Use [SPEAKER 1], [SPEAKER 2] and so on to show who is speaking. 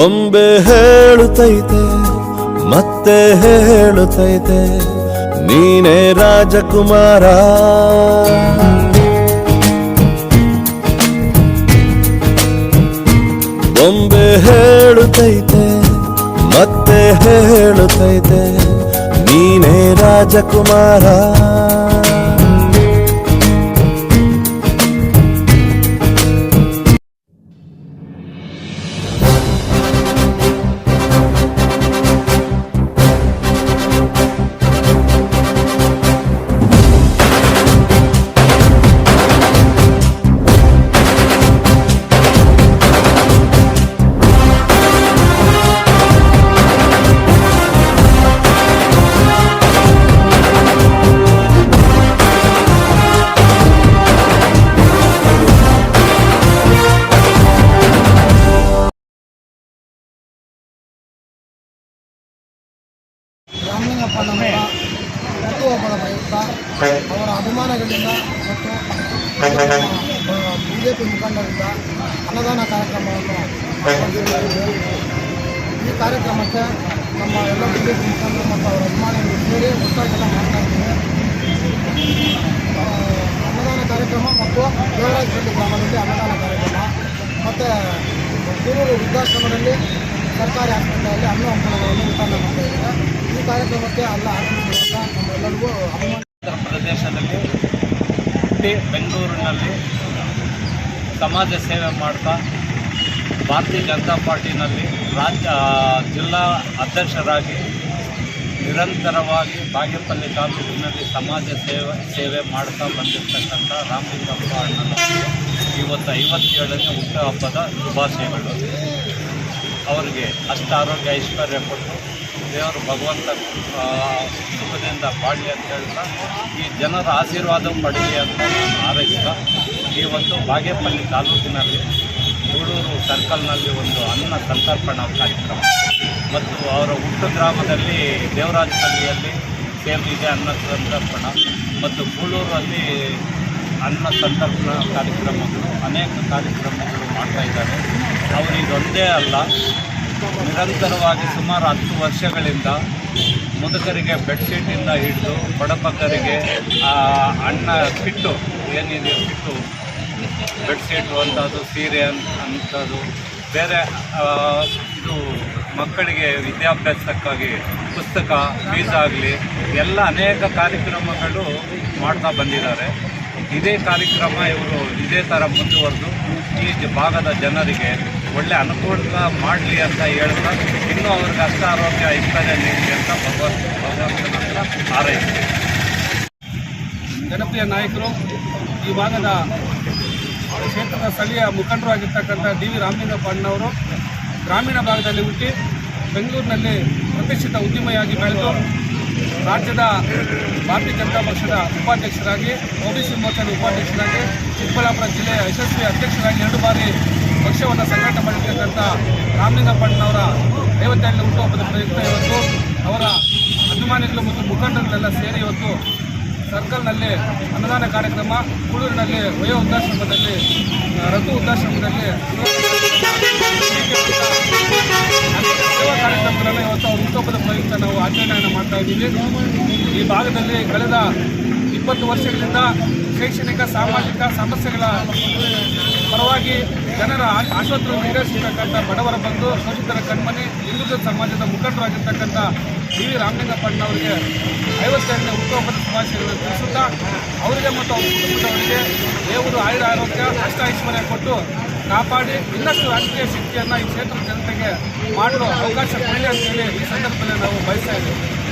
[SPEAKER 1] ಬೊಂಬೆ ಹೇಳುತ್ತೈತೆ ಮತ್ತೆ ಹೇಳುತ್ತೈತೆ ನೀನೇ ರಾಜಕುಮಾರ. ಬೊಂಬೆ ಹೇಳುತ್ತೈತೆ ಮತ್ತೆ ಹೇಳುತ್ತೈತೆ ನೀನೇ ರಾಜಕುಮಾರ.
[SPEAKER 2] ರಾಮಲಿಂಗಪ್ಪನವರ ಹುಟ್ಟುಹಬ್ಬದ ಪ್ರಯುಕ್ತ ಅವರ ಅಭಿಮಾನಿಗಳಿಂದ ಮತ್ತು ಬಿಜೆಪಿ ಮುಖಂಡರಿಂದ ಅನ್ನದಾನ ಕಾರ್ಯಕ್ರಮವನ್ನು ಈ ಕಾರ್ಯಕ್ರಮಕ್ಕೆ ನಮ್ಮ ಎಲ್ಲ ಬಿಜೆಪಿ ಮುಖಂಡರು ಮತ್ತು ಅವರ ಅಭಿಮಾನಿಗಳು ಸೇರಿ ಒಟ್ಟಾಗೆಲ್ಲ ಮಾಡ್ತಾ ಇದ್ದೇವೆ. ಅನ್ನದಾನ ಕಾರ್ಯಕ್ರಮ ಮತ್ತು ದೇವರಾಜಪಲ್ಲಿ ಗ್ರಾಮದಲ್ಲಿ ಅನ್ನದಾನ ಕಾರ್ಯಕ್ರಮ ಮತ್ತು ಕೂರೂರು ವೃದ್ಧಾಶ್ರಮದಲ್ಲಿ ಸರ್ಕಾರಿ ಆಸ್ಪತ್ರೆಯಲ್ಲಿ ಹಣ್ಣು ಹಂಪಲುಗಳನ್ನು ವಿತರಣೆ ಮಾಡ್ತಾ ಇದ್ದಾರೆ. ಈ ಕಾರ್ಯಕ್ರಮಕ್ಕೆ ಎಲ್ಲ ಆಗಮಿಸಿದ ನಮ್ಮೆಲ್ಲರಿಗೂ
[SPEAKER 3] ಉತ್ತರ ಪ್ರದೇಶದಲ್ಲಿ ಹುಟ್ಟಿ ಬೆಂಗಳೂರಿನಲ್ಲಿ ಸಮಾಜ ಸೇವೆ ಮಾಡ್ತಾ ಭಾರತೀಯ ಜನತಾ ಪಾರ್ಟಿನಲ್ಲಿ ಜಿಲ್ಲಾ ಅಧ್ಯಕ್ಷರಾಗಿ ನಿರಂತರವಾಗಿ ಬಾಗೇಪಲ್ಲಿ ತಾಲೂಕಿನಲ್ಲಿ ಸಮಾಜ ಸೇವೆ ಮಾಡ್ತಾ ಬಂದಿರತಕ್ಕಂಥ ರಾಮಲಿಂಗಪ್ಪ ಅಣ್ಣನವರಿಗೆ ಇವತ್ತು 57ನೇ ಹುಟ್ಟುಹಬ್ಬದ ಶುಭಾಶಯಗಳು. ಅವರಿಗೆ ಅಷ್ಟ ಆರೋಗ್ಯ ಐಶ್ವರ್ಯ ಕೊಟ್ಟು ದೇವರು ಭಗವಂತ ಸುಖದಿಂದ ಬಾಳಿ ಅಂತ ಹೇಳ್ತಾ ಈ ಜನರ ಆಶೀರ್ವಾದ ಪಡೀಲಿ ಅಂತ ನಾನು ಹಾರೈಸ್ತಾ ಇವತ್ತು ಬಾಗೇಪಲ್ಲಿ ತಾಲೂಕಿನಲ್ಲಿ ಗೂಳೂರು ಸರ್ಕಲ್ನಲ್ಲಿ ಒಂದು ಅನ್ನ ಸಂತರ್ಪಣಾ ಕಾರ್ಯಕ್ರಮ ಮತ್ತು ಅವರ ಹುಟ್ಟು ಗ್ರಾಮದಲ್ಲಿ ದೇವರಾಜಪಲ್ಲಿಯಲ್ಲಿ ಸೇಮ್ ಇದೆ ಅನ್ನ ಸಂತರ್ಪಣಾ ಮತ್ತು ಗೂಳೂರಲ್ಲಿ ಅನ್ನ ಸಂತರ್ಪಣಾ ಕಾರ್ಯಕ್ರಮಗಳು ಅನೇಕ ಕಾರ್ಯಕ್ರಮಗಳು ಮಾಡ್ತಾಯಿದ್ದಾರೆ. ಅವರು ಇದೊಂದೇ ಅಲ್ಲ, ನಿರಂತರವಾಗಿ ಸುಮಾರು 10 ವರ್ಷಗಳಿಂದ ಮುದುಕರಿಗೆ ಬೆಡ್ಶೀಟಿಂದ ಹಿಡಿದು ಬಡಬಗ್ಗರಿಗೆ ಅನ್ನ ಕಿಟ್ಟು ಏನಿದೆ ಕಿಟ್ಟು ಬೆಡ್ಶೀಟು ಅಂಥದ್ದು, ಸೀರೆ ಅಂಥದ್ದು, ಬೇರೆ ಇದು ಮಕ್ಕಳಿಗೆ ವಿದ್ಯಾಭ್ಯಾಸಕ್ಕಾಗಿ ಪುಸ್ತಕ ಫೀಸ್ ಆಗಲಿ ಎಲ್ಲ ಅನೇಕ ಕಾರ್ಯಕ್ರಮಗಳು ಮಾಡ್ತಾ ಬಂದಿದ್ದಾರೆ. ಇದೇ ಕಾರ್ಯಕ್ರಮ ಇವರು ಇದೇ ಥರ ಮುಂದುವರೆದು ಈ ಭಾಗದ ಜನರಿಗೆ ಒಳ್ಳೆ ಅನುಕೂಲ ಮಾಡಲಿ ಅಂತ ಹೇಳ್ತಾ ಇನ್ನೂ ಅವ್ರಿಗೆ ಅಷ್ಟ ಆರೋಗ್ಯ ಐಶ್ವರ್ಯ ನೀಡಲಿ ಅಂತ ಭಗವಂತನ ಹಾರೈಸ್ತೀವಿ.
[SPEAKER 4] ಜನಪ್ರಿಯ ನಾಯಕರು, ಈ ಭಾಗದ ಕ್ಷೇತ್ರದ ಸ್ಥಳೀಯ ಮುಖಂಡರು ಆಗಿರ್ತಕ್ಕಂಥ ಡಿ ವಿ ರಾಮಲಿಂಗಪ್ಪ ಅಣ್ಣವರು ಗ್ರಾಮೀಣ ಭಾಗದಲ್ಲಿ ಹುಟ್ಟಿ ಬೆಂಗಳೂರಿನಲ್ಲಿ ಪ್ರತಿಷ್ಠಿತ ಉದ್ಯಮಿಯಾಗಿ ಬೆಳೆದು ರಾಜ್ಯದ ಭಾರತೀಯ ಜನತಾ ಪಕ್ಷದ ಉಪಾಧ್ಯಕ್ಷರಾಗಿ, OBC ಮೋರ್ಚಾದ ಉಪಾಧ್ಯಕ್ಷರಾಗಿ, ಚಿಕ್ಕಬಳ್ಳಾಪುರ ಜಿಲ್ಲೆಯ ಯಶಸ್ವಿ ಅಧ್ಯಕ್ಷರಾಗಿ 2 ಬಾರಿ ಪಕ್ಷವನ್ನು ಸಂಘಟನೆ ಮಾಡಿರ್ತಕ್ಕಂಥ ರಾಮಲಿಂಗಪ್ಪಣ್ಣವರ 57ನೇ ಹುಟ್ಟುಹಬ್ಬದ ಪ್ರಯುಕ್ತ ಇವತ್ತು ಅವರ ಅಭಿಮಾನಿಗಳು ಮತ್ತು ಮುಖಂಡರನ್ನೆಲ್ಲ ಸೇರಿ ಇವತ್ತು ಸರ್ಕಲ್ನಲ್ಲಿ ಅನ್ನದಾನ ಕಾರ್ಯಕ್ರಮ, ಗೂಳೂರಿನಲ್ಲಿ ವಯೋ ವೃದ್ಧಾಶ್ರಮದಲ್ಲಿ ರಘು ವೃದ್ಧಾಶ್ರಮದಲ್ಲಿ ಸೇವಾ ಕಾರ್ಯಕ್ರಮಗಳನ್ನು ಇವತ್ತು ಅವ್ರ ಹುಟ್ಟುಹಬ್ಬದ ಪ್ರಯುಕ್ತ ನಾವು ಆಚರಣೆಯನ್ನು ಮಾಡ್ತಾ ಇದ್ದೀವಿ. ಈ ಭಾಗದಲ್ಲಿ ಕಳೆದ 20 ವರ್ಷಗಳಿಂದ ಶೈಕ್ಷಣಿಕ ಸಾಮಾಜಿಕ ಸಮಸ್ಯೆಗಳ ಪರವಾಗಿ ಜನರ ಆಶೋತ್ತರವನ್ನು ಈಡೇರಿಸಿರ್ತಕ್ಕಂಥ ಬಡವರ ಬಂಧು, ಶೋಷಿತರ ಕಣ್ಮನಿ, ಹಿಂದುಳಿದ ಸಮಾಜದ ಮುಖಂಡರಾಗಿರ್ತಕ್ಕಂಥ ಡಿ ವಿ ರಾಮಲಿಂಗಪ್ಪಣ್ಣವರಿಗೆ 52ನೇ ಹುಟ್ಟುಹಬ್ಬದ ಶುಭಾಶಯಗಳನ್ನು ತಿಳಿಸುತ್ತಾ ಅವರಿಗೆ ಮತ್ತು ಅವರ ಕುಟುಂಬದವರಿಗೆ ದೇವರು ಆರೋಗ್ಯ ಅಷ್ಟ ಐಶ್ವರ್ಯ ಕೊಟ್ಟು ಕಾಪಾಡಿ ಇನ್ನಷ್ಟು ರಾಜಕೀಯ ಶಕ್ತಿಯನ್ನು ಈ ಕ್ಷೇತ್ರದ ಜನತೆಗೆ ಮಾಡಲು ಅವಕಾಶ ಕೊಡಲಿ ಅಂತೇಳಿ ಈ ಸಂದರ್ಭದಲ್ಲಿ ನಾವು ಬಯಸ್ತಾ ಇದ್ದೇವೆ.